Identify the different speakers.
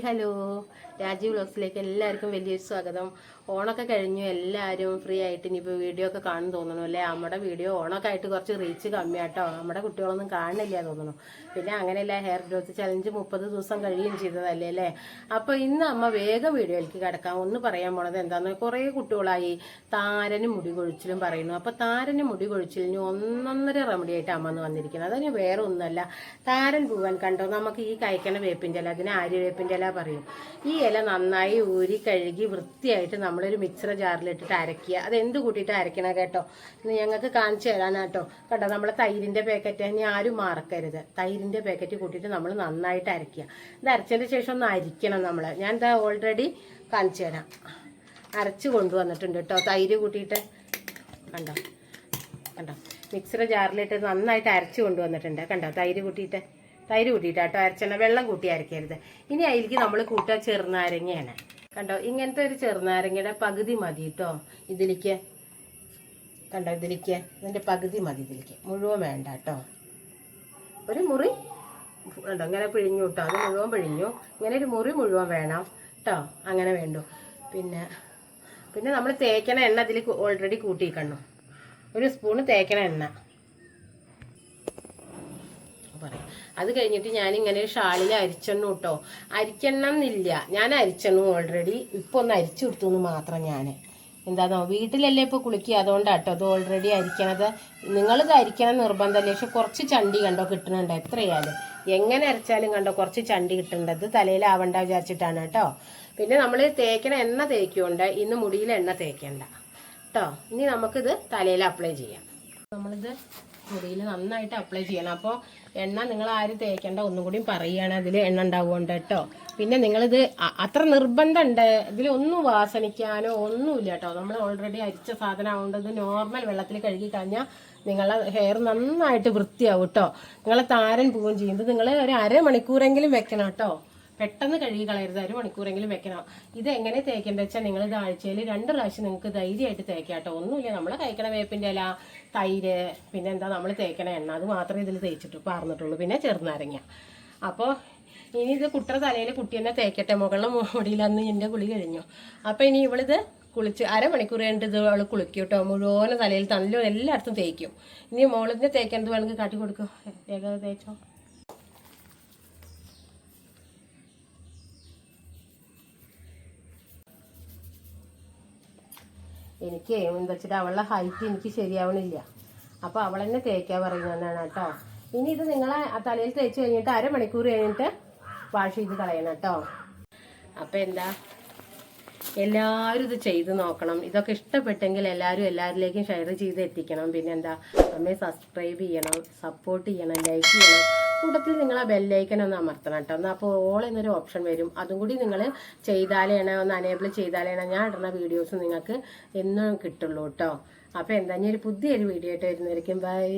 Speaker 1: Hello, Rajeev വ്ലോഗ്സിലേക്ക് എല്ലാവർക്കും വലിയൊരു സ്വാഗതം. ഓണൊക്കെ കഴിഞ്ഞു, എല്ലാവരും ഫ്രീ ആയിട്ട് ഇനിയിപ്പോൾ വീഡിയോ ഒക്കെ കാണുന്നു തോന്നണു അല്ലേ. നമ്മുടെ വീഡിയോ ഓണൊക്കെ ആയിട്ട് കുറച്ച് റീച്ച് കമ്മിയാട്ടോ, നമ്മുടെ കുട്ടികളൊന്നും കാണുന്നില്ല തോന്നുന്നു. പിന്നെ അങ്ങനെയല്ല, ഹെയർ ഗ്രോത്ത് ചലഞ്ച് 30 ദിവസം കഴിയുകയും ചെയ്തതല്ലേ അല്ലേ. അപ്പോൾ ഇന്ന് അമ്മ വേഗം വീഡിയോയിലേക്ക് കിടക്കാം. ഒന്ന് പറയാൻ പോണത് എന്താണെന്ന്, കുറേ കുട്ടികളായി താരനും മുടി കൊഴിച്ചിലും പറയുന്നു. അപ്പോൾ താരനും മുടി കൊഴിച്ചിലിന് ഒന്നൊന്നര റെമഡി ആയിട്ട് അമ്മ എന്ന് വന്നിരിക്കുന്നത്. അതിന് വേറെ ഒന്നുമല്ല, താരൻ പോകാൻ കണ്ടോ, നമുക്ക് ഈ കഴിക്കണ വേപ്പിൻ്റെ ഇല, അതിന് ആര്യവേപ്പിൻ്റെ ഇല പറയും. ഈ ഇല നന്നായി ഊരി കഴുകി വൃത്തിയായിട്ട് നമ്മളൊരു മിക്സർ ജാറിലിട്ടിട്ട് അരയ്ക്കുക. അതെന്ത് കൂട്ടിയിട്ട് അരയ്ക്കണം കേട്ടോ, ഇന്ന് ഞങ്ങൾക്ക് കാണിച്ചു തരാനാട്ടോ. കേട്ടോ, നമ്മളെ തൈരിൻ്റെ പാക്കറ്റ് ഇനി ആരും മറക്കരുത്. തൈരിൻ്റെ പാക്കറ്റ് കൂട്ടിയിട്ട് നമ്മൾ നന്നായിട്ട് അരയ്ക്കുക. ഇത് അരച്ചതിന് ശേഷം ഒന്ന് അരിക്കണം നമ്മൾ. ഞാൻ ഇതാ ഓൾറെഡി കാണിച്ചു തരാം, അരച്ച് കൊണ്ടുവന്നിട്ടുണ്ട് കേട്ടോ. തൈര് കൂട്ടിയിട്ട് കണ്ടോ കണ്ടോ, മിക്സർ ജാറിലിട്ട് നന്നായിട്ട് അരച്ച് കൊണ്ടുവന്നിട്ടുണ്ട് കണ്ടോ. തൈര് കൂട്ടിയിട്ടാട്ടോ അരച്ചെണ്ണ, വെള്ളം കൂട്ടി അരക്കരുത്. ഇനി അതിലേക്ക് നമ്മൾ കൂട്ടുക ചെറുനാരങ്ങയാണ് കണ്ടോ. ഇങ്ങനത്തെ ഒരു ചെറുനാരങ്ങയുടെ പകുതി മതി കേട്ടോ ഇതിലേക്ക്. കണ്ടോ, ഇതിൻ്റെ പകുതി മതി, ഇതിലേക്ക് മുഴുവൻ വേണ്ട കേട്ടോ. ഒരു മുറി കണ്ടോ, ഇങ്ങനെ പിഴിഞ്ഞു കേട്ടോ, അത് മുഴുവൻ പിഴിഞ്ഞു. ഇങ്ങനെ ഒരു മുറി മുഴുവൻ വേണം കേട്ടോ, അങ്ങനെ വേണ്ടു. പിന്നെ നമ്മൾ തേക്കണ എണ്ണ ഇതിൽ ഓൾറെഡി കൂട്ടിക്കണ്ണു, ഒരു സ്പൂണ് തേക്കണ എണ്ണ പറയാം. അത് കഴിഞ്ഞിട്ട് ഞാനിങ്ങനെ ഒരു ഷാളിൽ അരിച്ചെണ്ണു കേട്ടോ. അരിക്കണം എന്നില്ല, ഞാൻ അരിച്ചെണ്ണു ഓൾറെഡി. ഇപ്പോൾ ഒന്ന് അരിച്ചു കൊടുത്തു എന്ന് മാത്രം. ഞാൻ എന്താണോ വീട്ടിലല്ലേ ഇപ്പോൾ കുളിക്കുക, അതുകൊണ്ടാട്ടോ അത് ഓൾറെഡി അരിക്കണത്. നിങ്ങളിത് അരിക്കണം നിർബന്ധമല്ലേ, പക്ഷെ കുറച്ച് ചണ്ടി കണ്ടോ കിട്ടുന്നുണ്ട്. എത്രയായാലും എങ്ങനെ അരച്ചാലും കണ്ടോ കുറച്ച് ചണ്ടി കിട്ടുന്നുണ്ട്. തലയിലാവണ്ട വിചാരിച്ചിട്ടാണ് കേട്ടോ. പിന്നെ നമ്മൾ തേക്കണ എണ്ണ തേക്കുകൊണ്ട് ഇന്ന് മുടിയിൽ എണ്ണ തേക്കണ്ട കേട്ടോ. ഇനി നമുക്കിത് തലയിൽ അപ്ലൈ ചെയ്യാം. നമ്മളിത് മുടിയിൽ നന്നായിട്ട് അപ്ലൈ ചെയ്യണം. അപ്പോൾ എണ്ണ നിങ്ങൾ ആരും തേക്കേണ്ട, ഒന്നും കൂടി പറയുകയാണ്, അതിൽ എണ്ണ ഉണ്ടാവുകൊണ്ട് കേട്ടോ. പിന്നെ നിങ്ങളിത് അത്ര നിർബന്ധമുണ്ട്, ഇതിലൊന്നും വാസനിക്കാനോ ഒന്നുമില്ല കേട്ടോ. നമ്മൾ ഓൾറെഡി അരിച്ച സാധനം ആവുകൊണ്ട് ഇത് നോർമൽ വെള്ളത്തിൽ കഴുകി കഴിഞ്ഞാൽ നിങ്ങളെ ഹെയർ നന്നായിട്ട് വൃത്തിയാവും കേട്ടോ. നിങ്ങളെ താരൻ പോവുകയും ചെയ്യും. ഇത് നിങ്ങൾ ഒരു അരമണിക്കൂറെങ്കിലും വെക്കണം കേട്ടോ, പെട്ടെന്ന് കഴുകി കളയരുത്, അരമണിക്കൂറെങ്കിലും വെക്കണം. ഇത് എങ്ങനെ തേക്കേണ്ടത് വെച്ചാൽ നിങ്ങളിത് ആഴ്ചയിൽ 2 പ്രാവശ്യം നിങ്ങൾക്ക് ധൈര്യമായിട്ട് തേക്കാം കേട്ടോ. ഒന്നുമില്ല, നമ്മൾ കഴിക്കണ വേപ്പിൻ്റെ ഇല, തൈര്, പിന്നെ എന്താ നമ്മൾ തേക്കണ എണ്ണ, അത് മാത്രമേ ഇതിൽ തേച്ചിട്ട് പാർന്നിട്ടുള്ളൂ. പിന്നെ ചെറുനാരങ്ങ. അപ്പോൾ ഇനി ഇത് കുട്ടിയുടെ തലയിൽ കുട്ടി തന്നെ തേക്കട്ടെ. മുകളിലെ മുടിയിലന്ന് എൻ്റെ കുളി കഴിഞ്ഞു. അപ്പോൾ ഇനി ഇവളിത് കുളിച്ച് അരമണിക്കൂർ കഴിഞ്ഞിട്ട് ഇത് അവൾ കുളിക്കും കേട്ടോ. മുഴുവൻ തലയിൽ നല്ല എല്ലായിടത്തും തേക്കും. ഇനി മോളിൻ്റെ തേക്കേണ്ടത് വേണമെങ്കിൽ കാട്ടി കൊടുക്കും, വേഗം തേച്ചോ. എനിക്ക് എന്താ വെച്ചിട്ട് അവളുടെ ഹൈറ്റ് എനിക്ക് ശരിയാവണില്ല, അപ്പോൾ അവൾ തന്നെ തേക്കാൻ പറയുന്നതാണ് കേട്ടോ. ഇനി ഇത് നിങ്ങളെ തലയിൽ തേച്ച് കഴിഞ്ഞിട്ട് അരമണിക്കൂർ കഴിഞ്ഞിട്ട് വാഷ് ചെയ്ത് കളയണം കേട്ടോ. അപ്പോൾ എന്താ, എല്ലാവരും ഇത് ചെയ്ത് നോക്കണം. ഇതൊക്കെ ഇഷ്ടപ്പെട്ടെങ്കിൽ എല്ലാവരിലേക്കും ഷെയർ ചെയ്ത് എത്തിക്കണം. പിന്നെന്താ, നമ്മെ സബ്സ്ക്രൈബ് ചെയ്യണം, സപ്പോർട്ട് ചെയ്യണം, ലൈക്ക് ചെയ്യണം. കൂട്ടത്തിൽ നിങ്ങൾ ആ ബെല്ലൈക്കൻ ഒന്ന് അമർത്തണം കേട്ടോ. എന്നാൽ അപ്പോൾ ഓൾ എന്നൊരു ഓപ്ഷൻ വരും, അതും കൂടി നിങ്ങൾ ചെയ്താലേണ്, ഒന്ന് അനേബിൾ ചെയ്താലേണ് ഞാൻ ഇടുന്ന വീഡിയോസ് നിങ്ങൾക്ക് എന്നും കിട്ടുള്ളൂ കേട്ടോ. അപ്പോൾ എന്താ, ഇനി ഒരു പുതിയൊരു വീഡിയോ ആയിട്ട് വരുന്നതായിരിക്കും. ബൈ.